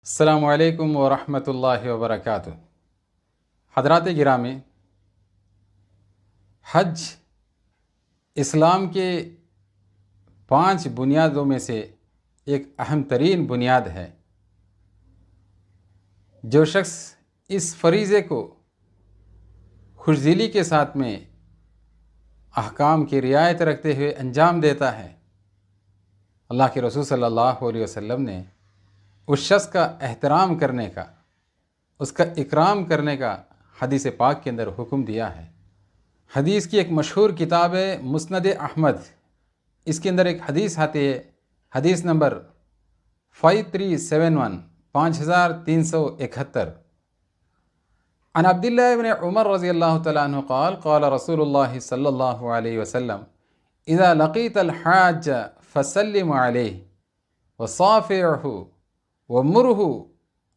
السلام علیکم ورحمۃ اللہ وبرکاتہ۔ حضرات گرامی، حج اسلام کے 5 بنیادوں میں سے ایک اہم ترین بنیاد ہے۔ جو شخص اس فریضے کو خوشدلی کے ساتھ میں احکام کی رعایت رکھتے ہوئے انجام دیتا ہے، اللہ کے رسول صلی اللہ علیہ وسلم نے اس شخص کا احترام کرنے کا، اس کا اکرام کرنے کا حدیث پاک کے اندر حکم دیا ہے۔ حدیث کی ایک مشہور کتاب ہے مسند احمد، اس کے اندر ایک حدیث آتی ہے، حدیث نمبر 5371 5371 عن عبداللہ بن عمر رضی اللہ تعالیٰ عنہ قال قال رسول اللہ صلی اللہ علیہ وسلم اذا لقیت الحاج فسلم علیہ وصافعہ ومرہ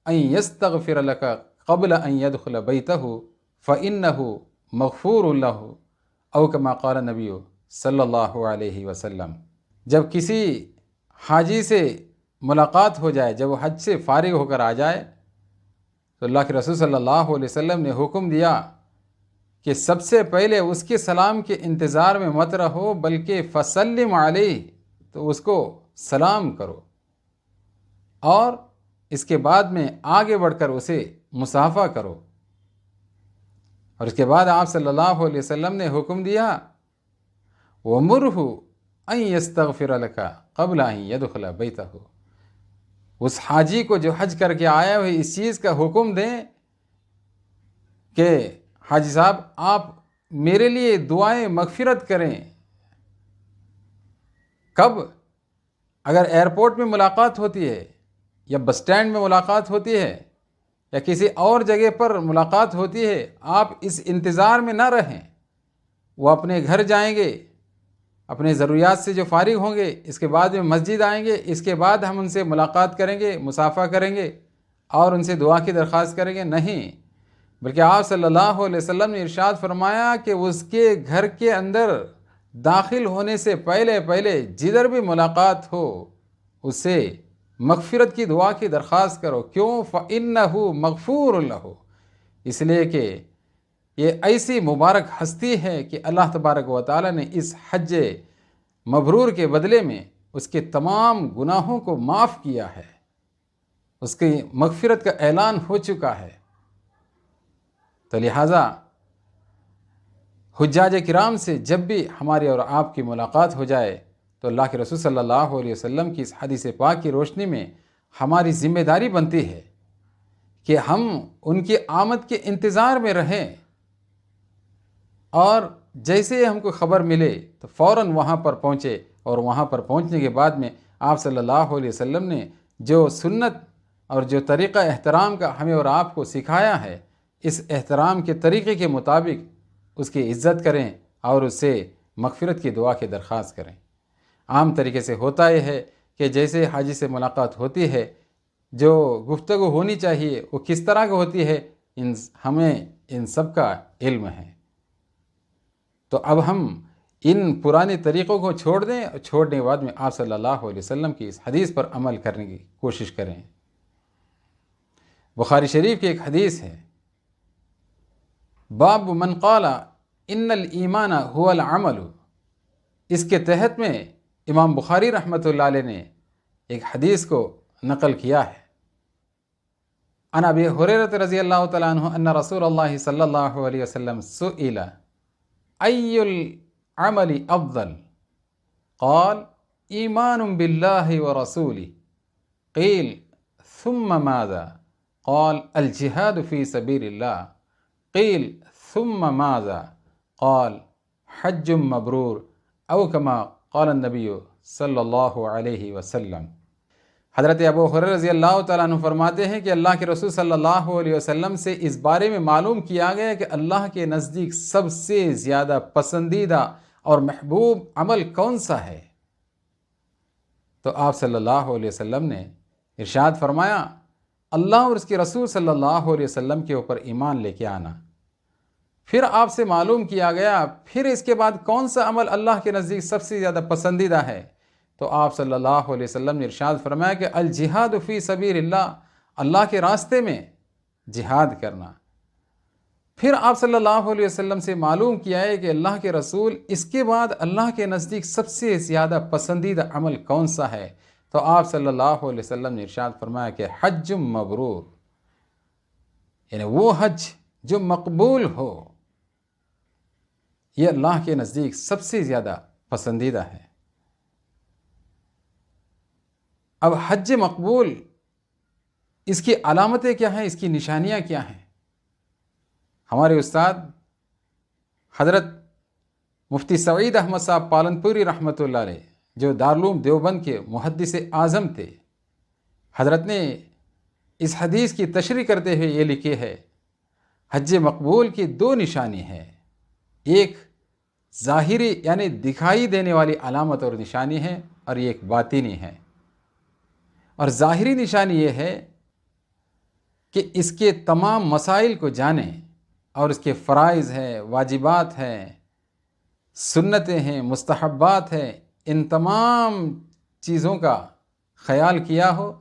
ان یستغفر لک قبل ان يدخل بیتہ فإنہ مغفور لہ او کما قال نبی صلی اللہ علیہ وسلم۔ جب کسی حاجی سے ملاقات ہو جائے، جب وہ حج سے فارغ ہو کر آ جائے، تو اللہ کے رسول صلی اللہ علیہ وسلم نے حکم دیا کہ سب سے پہلے اس کے سلام کے انتظار میں مت رہو، بلکہ فسلم علیہ، تو اس کو سلام کرو، اور اس کے بعد میں آگے بڑھ کر اسے مصافحہ کرو۔ اور اس کے بعد آپ صلی اللہ علیہ وسلم نے حکم دیا وَمُرْهُ أَن يَسْتَغْفِرَ لَكَ قَبْلَ أَن يَدْخُلَ بَيْتَهُ، اس حاجی کو جو حج کر کے آیا ہوئے اس چیز کا حکم دیں کہ حاجی صاحب آپ میرے لیے دعائیں مغفرت کریں۔ کب؟ اگر ایئرپورٹ میں ملاقات ہوتی ہے، یا بس اسٹینڈ میں ملاقات ہوتی ہے، یا کسی اور جگہ پر ملاقات ہوتی ہے، آپ اس انتظار میں نہ رہیں، وہ اپنے گھر جائیں گے، اپنے ضروریات سے جو فارغ ہوں گے، اس کے بعد میں مسجد آئیں گے، اس کے بعد ہم ان سے ملاقات کریں گے، مصافحہ کریں گے اور ان سے دعا کی درخواست کریں گے۔ نہیں، بلکہ آپ صلی اللہ علیہ وسلم نے ارشاد فرمایا کہ اس کے گھر کے اندر داخل ہونے سے پہلے جدھر بھی ملاقات ہو اس سے مغفرت کی دعا کی درخواست کرو۔ کیوں؟ فَإِنَّهُ مَغْفُورٌ لَهُ، اس لیے کہ یہ ایسی مبارک ہستی ہے کہ اللہ تبارک و تعالی نے اس حج مبرور کے بدلے میں اس کے تمام گناہوں کو معاف کیا ہے، اس کی مغفرت کا اعلان ہو چکا ہے۔ تو لہٰذا حجاج کرام سے جب بھی ہماری اور آپ کی ملاقات ہو جائے تو اللہ کے رسول صلی اللہ علیہ وسلم کی اس حدیث پاک کی روشنی میں ہماری ذمہ داری بنتی ہے کہ ہم ان کی آمد کے انتظار میں رہیں، اور جیسے ہم کو خبر ملے تو فوراً وہاں پر پہنچے، اور وہاں پر پہنچنے کے بعد میں آپ صلی اللہ علیہ وسلم نے جو سنت اور جو طریقہ احترام کا ہمیں اور آپ کو سکھایا ہے، اس احترام کے طریقے کے مطابق اس کی عزت کریں اور اس سے مغفرت کی دعا کی درخواست کریں۔ عام طریقے سے ہوتا یہ ہے کہ جیسے حاجی سے ملاقات ہوتی ہے، جو گفتگو ہونی چاہیے وہ کس طرح کی ہوتی ہے، ہمیں ان سب کا علم ہے۔ تو اب ہم ان پرانے طریقوں کو چھوڑ دیں، اور چھوڑنے کے بعد میں آپ صلی اللہ علیہ وسلم کی اس حدیث پر عمل کرنے کی کوشش کریں۔ بخاری شریف کی ایک حدیث ہے، باب من قال ان الایمان هو العمل، اس کے تحت میں امام بخاری رحمۃ اللہ علیہ نے ایک حدیث کو نقل کیا ہے۔ عن ابی ہریرہ رضی اللہ تعالیٰ عنہ ان رسول اللہ صلی اللہ علیہ وسلم سئل ای العمل افضل قال ایمان باللہ ورسولہ قیل ثم ماذا قال الجہاد فی سبیل اللہ قیل ثم ماذا قال حج مبرور او کما قال النبی صلی اللہ علیہ وسلم۔ حضرت ابو ہریرہ رضی اللہ تعالیٰ عنہ فرماتے ہیں کہ اللہ کے رسول صلی اللہ علیہ وسلم سے اس بارے میں معلوم کیا گیا کہ اللہ کے نزدیک سب سے زیادہ پسندیدہ اور محبوب عمل کون سا ہے؟ تو آپ صلی اللہ علیہ وسلم نے ارشاد فرمایا اللہ اور اس کے رسول صلی اللہ علیہ وسلم کے اوپر ایمان لے کے آنا۔ پھر آپ سے معلوم کیا گیا پھر اس کے بعد کون سا عمل اللہ کے نزدیک سب سے زیادہ پسندیدہ ہے؟ تو آپ صلی اللہ علیہ وسلم نے ارشاد فرمایا کہ الجہاد فی سبیل اللہ، اللہ کے راستے میں جہاد کرنا۔ پھر آپ صلی اللہ علیہ وسلم سے معلوم کیا ہے کہ اللہ کے رسول اس کے بعد اللہ کے نزدیک سب سے زیادہ پسندیدہ عمل کون سا ہے؟ تو آپ صلی اللہ علیہ وسلم نے ارشاد فرمایا کہ حج مبرور، یعنی وہ حج جو مقبول ہو، یہ اللہ کے نزدیک سب سے زیادہ پسندیدہ ہے۔ اب حج مقبول، اس کی علامتیں کیا ہیں، اس کی نشانیاں کیا ہیں؟ ہمارے استاد حضرت مفتی سعید احمد صاحب پالنپوری رحمۃ اللہ علیہ، جو دارالعلوم دیوبند کے محدث اعظم تھے، حضرت نے اس حدیث کی تشریح کرتے ہوئے یہ لکھی ہے، حج مقبول کی دو نشانی ہے، ایک ظاہری یعنی دکھائی دینے والی علامت اور نشانی ہے، اور ایک باطنی ہے۔ اور ظاہری نشانی یہ ہے کہ اس کے تمام مسائل کو جانیں، اور اس کے فرائض ہیں، واجبات ہیں، سنتیں ہیں، مستحبات ہیں، ان تمام چیزوں کا خیال کیا ہو،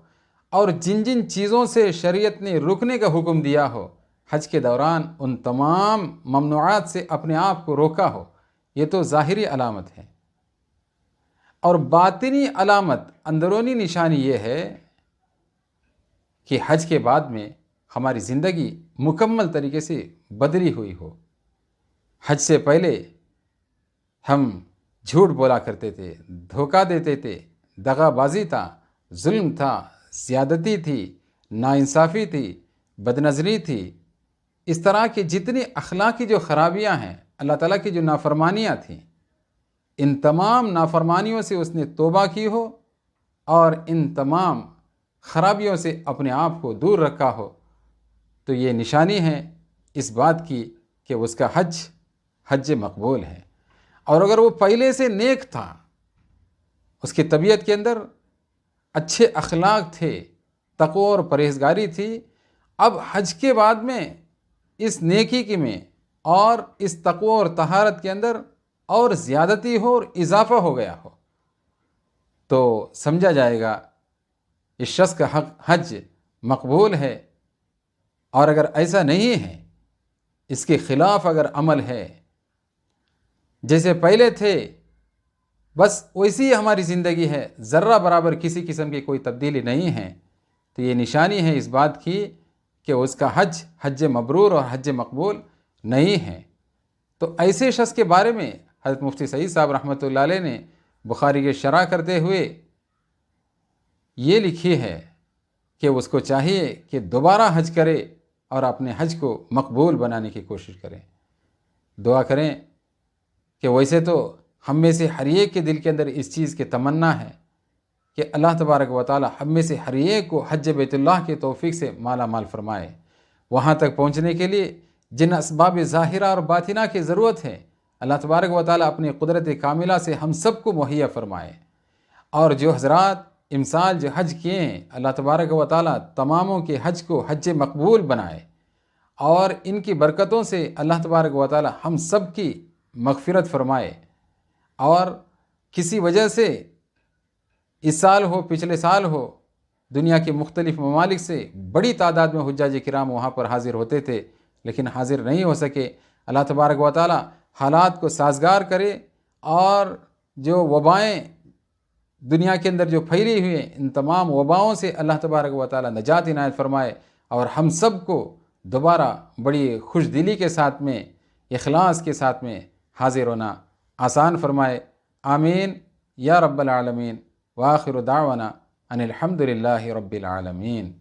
اور جن جن چیزوں سے شریعت نے رکنے کا حکم دیا ہو، حج کے دوران ان تمام ممنوعات سے اپنے آپ کو روکا ہو، یہ تو ظاہری علامت ہے۔ اور باطنی علامت، اندرونی نشانی یہ ہے کہ حج کے بعد میں ہماری زندگی مکمل طریقے سے بدلی ہوئی ہو۔ حج سے پہلے ہم جھوٹ بولا کرتے تھے، دھوکہ دیتے تھے، دغا بازی تھا، ظلم تھا، زیادتی تھی، ناانصافی تھی، بدنظری تھی، اس طرح کی جتنی اخلاقی جو خرابیاں ہیں، اللہ تعالیٰ کی جو نافرمانیاں تھیں، ان تمام نافرمانیوں سے اس نے توبہ کی ہو، اور ان تمام خرابیوں سے اپنے آپ کو دور رکھا ہو، تو یہ نشانی ہے اس بات کی کہ اس کا حج مقبول ہے۔ اور اگر وہ پہلے سے نیک تھا، اس کی طبیعت کے اندر اچھے اخلاق تھے، تقوی اور پرہیزگاری تھی، اب حج کے بعد میں اس نیکی کی میں اور اس تقوی اور طہارت کے اندر اور زیادتی ہو اور اضافہ ہو گیا ہو، تو سمجھا جائے گا اس شخص کا حج مقبول ہے۔ اور اگر ایسا نہیں ہے، اس کے خلاف اگر عمل ہے، جیسے پہلے تھے بس ویسی ہماری زندگی ہے، ذرہ برابر کسی قسم کی کوئی تبدیلی نہیں ہے، تو یہ نشانی ہے اس بات کی کہ اس کا حج مبرور اور حج مقبول نہیں ہے۔ تو ایسے شخص کے بارے میں حضرت مفتی سعید صاحب رحمۃ اللہ علیہ نے بخاری کے شرح کرتے ہوئے یہ لکھی ہے کہ اس کو چاہیے کہ دوبارہ حج کرے اور اپنے حج کو مقبول بنانے کی کوشش کریں۔ دعا کریں کہ ویسے تو ہم میں سے ہر ایک کے دل کے اندر اس چیز کی تمنا ہے کہ اللہ تبارک و تعالی ہم میں سے ہر ایک کو حج بیت اللہ کے توفیق سے مالا مال فرمائے۔ وہاں تک پہنچنے کے لیے جن اسباب ظاہرہ اور باطنہ کی ضرورت ہے، اللہ تبارک و تعالی اپنی قدرت کاملہ سے ہم سب کو مہیا فرمائے۔ اور جو حضرات امسال جو حج کیے ہیں، اللہ تبارک و تعالی تماموں کے حج کو حج مقبول بنائے، اور ان کی برکتوں سے اللہ تبارک و تعالی ہم سب کی مغفرت فرمائے۔ اور کسی وجہ سے اس سال ہو، پچھلے سال ہو، دنیا کے مختلف ممالک سے بڑی تعداد میں حجاج کرام وہاں پر حاضر ہوتے تھے، لیکن حاضر نہیں ہو سکے۔ اللہ تبارک و تعالی حالات کو سازگار کرے، اور جو وبائیں دنیا کے اندر جو پھیلی ہوئی ہیں، ان تمام وباؤں سے اللہ تبارک و تعالی نجات عنایت فرمائے، اور ہم سب کو دوبارہ بڑی خوش دلی کے ساتھ میں، اخلاص کے ساتھ میں حاضر ہونا آسان فرمائے۔ آمین یا رب العالمین، وآخر دعوانا ان الحمد للہ رب العالمین۔